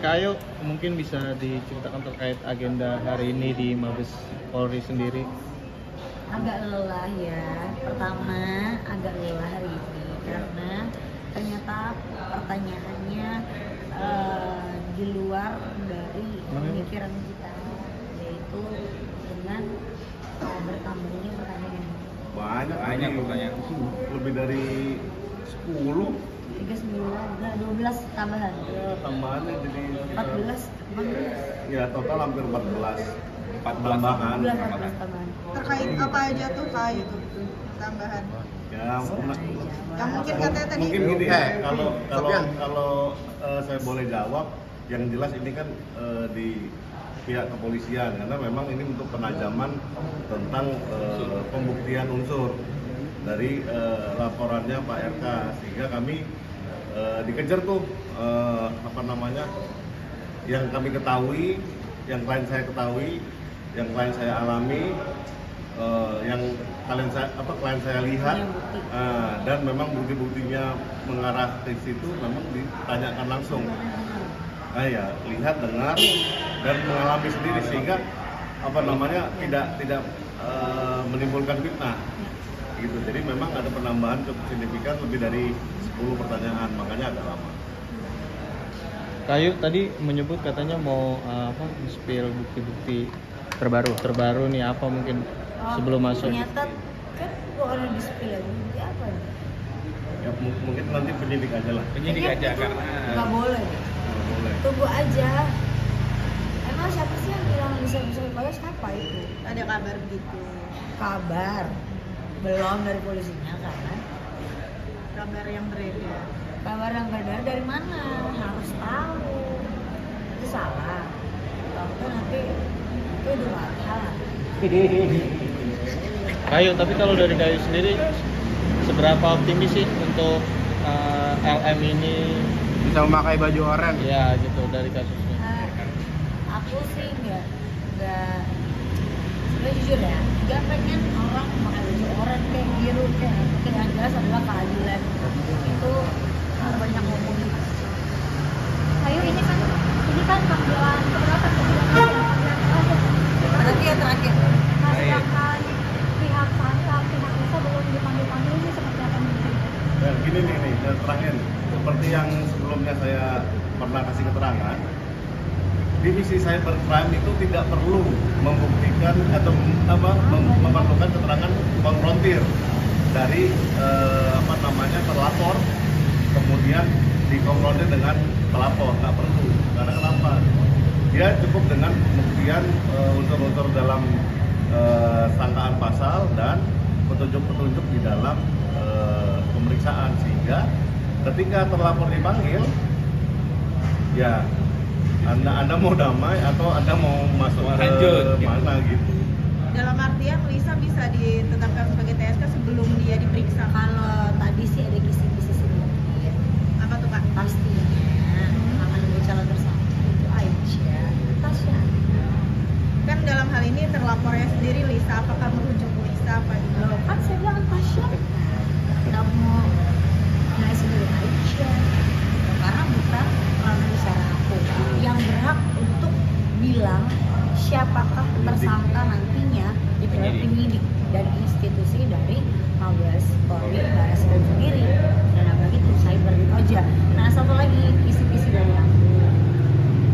Kak Ayu, mungkin bisa diceritakan terkait agenda hari ini di Mabes Polri sendiri. Agak lelah ya. Pertama agak lelah hari ini karena ternyata pertanyaannya di luar dari pemikiran kita, yaitu dengan bertambahnya pertanyaan. Banyak pertanyaan. Lebih dari 10. 12 tambahan. Ya, tambahannya jadi 14. Ya, total hampir 14 tambahan. 14 tambahan. Terkait apa aja tuh Kak itu tambahan? Ya, Yang mungkin katanya tadi mungkin gini ya, kalau saya boleh jawab, yang jelas ini kan di pihak kepolisian, karena memang ini untuk penajaman tentang pembuktian unsur dari laporannya Pak RK, sehingga kami dikejar tuh yang kami ketahui, yang klien saya ketahui, yang klien saya alami, yang klien saya lihat, dan memang bukti-buktinya mengarah ke situ, memang ditanyakan langsung. Ya, lihat, dengar, dan mengalami sendiri, sehingga tidak menimbulkan fitnah gitu. Jadi memang ada penambahan cukup signifikan, lebih dari 10 pertanyaan, makanya agak lama. Kak Ayu tadi menyebut katanya mau spill bukti-bukti terbaru nih, apa mungkin sebelum masuk? Ternyata kan kok ada di spill lagi, bukti apa nih? Ya mungkin nanti penyidik aja lah. Penyidik aja karena nggak boleh. Nggak boleh. Tunggu aja. Emang siapa sih yang bilang bisa dipakai, siapa itu? ada kabar begitu. Kabar belum dari polisinya kan? Kabar yang beredar. Kabar yang beredar dari mana? Harus tahu. Itu salah. Tahu nanti itu udah mahal. Kak Ayu, tapi kalau dari Kak Ayu sendiri seberapa optimis sih untuk LM ini bisa memakai baju oranye. ya gitu dari kasusnya? Aku sih nggak sebenarnya jujur ya, nggak pengen orang pakai baju oranye kayak biru kayak mungkin yang jelas adalah keadilan itu banyak ngomongin. Ayo ini kan panggilan keberapa panggilan terakhir. Nanti yang terakhir Nah, sedangkan pihak Santa, pihak Lisa belum dipanggil ini seperti apa nih? Ya, gini nih, terakhir seperti yang sebelumnya saya pernah kasih keterangan, divisi cybercrime itu tidak perlu membuktikan atau memerlukan keterangan konfrontir dari terlapor, kemudian dikonfrontir dengan pelapor, nggak perlu. Karena kenapa? Dia cukup dengan pembuktian unsur-unsur dalam sangkaan pasal dan petunjuk-petunjuk di dalam pemeriksaan, sehingga ketika terlapor dipanggil, ya anda mau damai atau Anda mau masuk ke mana gitu. Dalam artian Lisa bisa ditetapkan sebagai TSK sebelum dia diperiksa. kalau tadi sih ada kisi-kisi sedikit. Apa tuh Kak? Pastinya akan ada calon tersangka itu Aisyah, Tasya. Kan dalam hal ini terlapornya sendiri Lisa, apakah merujuk Lisa apa gitu? Loh, kan saya bilang Tasya. Nggak mau nilai sendiri Aisyah. Karena bukan ranah bicara aku yang berhak untuk bilang siapakah tersangka nantinya di penyidik dan institusi dari Mabes Polri, Barreskrim sendiri. Dan apalagi itu cyber aja. Nah, satu lagi kisi-kisi dari aku.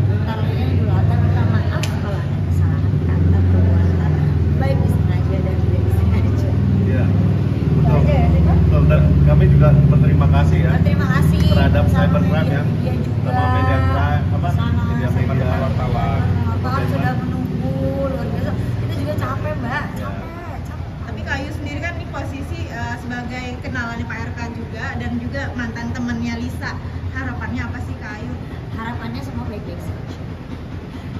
Bentar lagi bulatan minta maaf kalau ada kesalahan kata perbuatan baik disengaja dan tidak disengaja. Iya. Itu aja ya sih, Kak? Betul. Dan kami juga berterima kasih ya Terima kasih terhadap sama cybercrime yang media juga, sama media sama wartawan. wartawan sudah menunggu luar biasa. Kita juga capek Mbak, capek. Tapi Kak Ayu sendiri kan ini posisi sebagai kenalannya Pak RK juga dan juga mantan temannya Lisa. Harapannya apa sih Kak Ayu? Harapannya semua baik-baik saja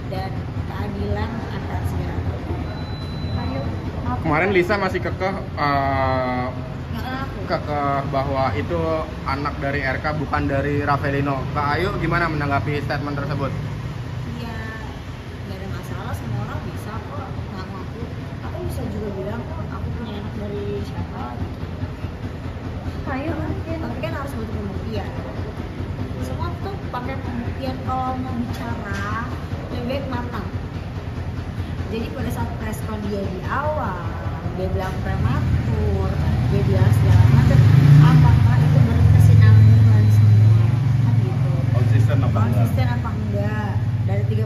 dan keadilan akan segera terjadi. Ayo. Kemarin Lisa masih kekeh Nggak aku. bahwa itu anak dari RK bukan dari Ravelino. Kak Ayu gimana menanggapi statement tersebut? Ya nggak ada masalah, semua orang bisa kok ngaku. Aku bisa juga bilang kok aku punya anak dari siapa. Ayo mungkin Tapi kan harus butuh pembuktian. semua tuh pakai pembuktian. Kalau mau bicara lebih baik matang. Jadi pada saat preskon dia di awal, dia bilang prematur, dia bilang segala macam, apakah itu berkesinambungan semua, kan gitu. Konsisten apa enggak? Konsisten apa enggak? Dari 36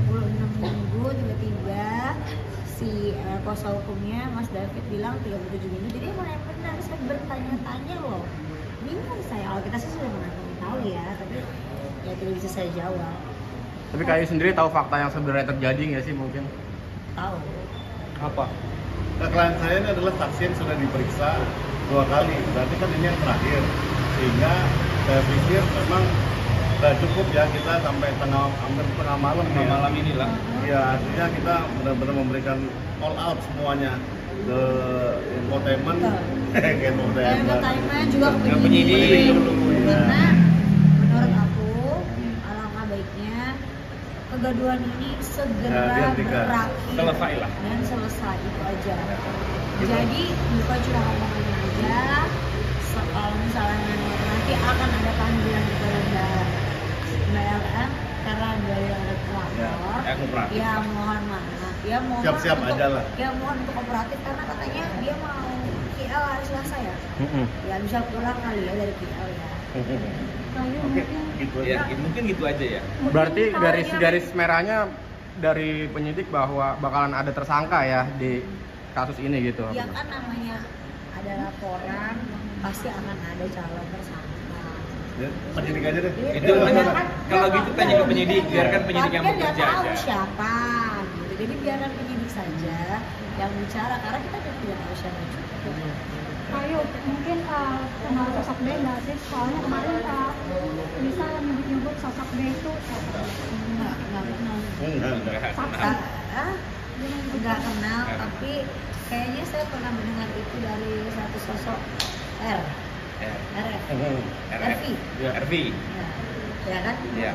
minggu tiba-tiba si kuasa hukumnya Mas David bilang 37 minggu. Jadi benar-benar saya bertanya-tanya loh. Bingung saya. Kalau kita sih sudah tahu ya, tapi ya tidak bisa saya jawab. Tapi Kak Ayu sendiri tahu fakta yang sebenarnya terjadi nggak sih mungkin? Tahu. Apa? Nah, klien saya ini adalah saksi yang sudah diperiksa 2 kali, berarti kan ini yang terakhir. Sehingga saya pikir memang sudah cukup ya kita sampai hampir tengah malam ya. Malam inilah. Ya, artinya kita benar-benar memberikan all out semuanya ke infotainment, ke Entertainment juga ke Ke penyidik. penyidik. Karena menurut aku alangkah baiknya kegaduhan ini segera dihentikan. berakhir Selesai lah. dan selesai itu aja. Jadi bukan cuma ngomongannya aja. Kalau misalnya nanti akan ada panggilan kepada Mbak LM karena dari ada pelapor, Ya, kooperatif. ya mohon maaf, ya mohon Siap-siap untuk, aja lah. ya mohon untuk kooperatif karena katanya dia mau KL hari Selasa ya. Ya bisa pulang kali ya dari KL ya. Kayu Oke, mungkin gitu Ya, aja. mungkin gitu aja ya. Berarti garis merahnya dari penyidik bahwa bakalan ada tersangka ya di kasus ini gitu. Ya kan namanya ada laporan pasti akan ada calon tersangka. Ya, penyidik aja deh. Itu kalau gitu tanya ke penyidik, biarkan penyidik yang Tapi kan nggak bekerja tahu aja. siapa gitu. Jadi biarkan penyidik saja yang bicara karena kita tidak tahu siapa juga. Kayu mungkin kenal sosok B nggak sih? Soalnya kemarin bisa nyebut sosok B itu siapa? Enggak kenal. Enggak. Fakta, enggak kenal, tapi kayaknya saya pernah mendengar itu dari satu sosok R, RF, RV, RV. ya kan? Ya.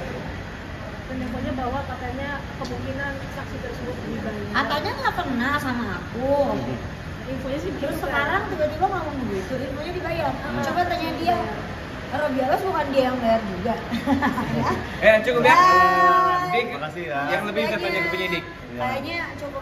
Dan infonya bahwa katanya kemungkinan saksi tersebut dibayar. Katanya nggak pernah sama aku. Infonya sih Terus begitu, sekarang tiba-tiba ngomong begitu, infonya dibayar. Coba tanya dia. Kalau biasa bukan dia yang bayar juga. Ya. Cukup ya. Bye. Dik, Makasih ya. yang lebih bisa tanya ke penyidik. Kayaknya cukup.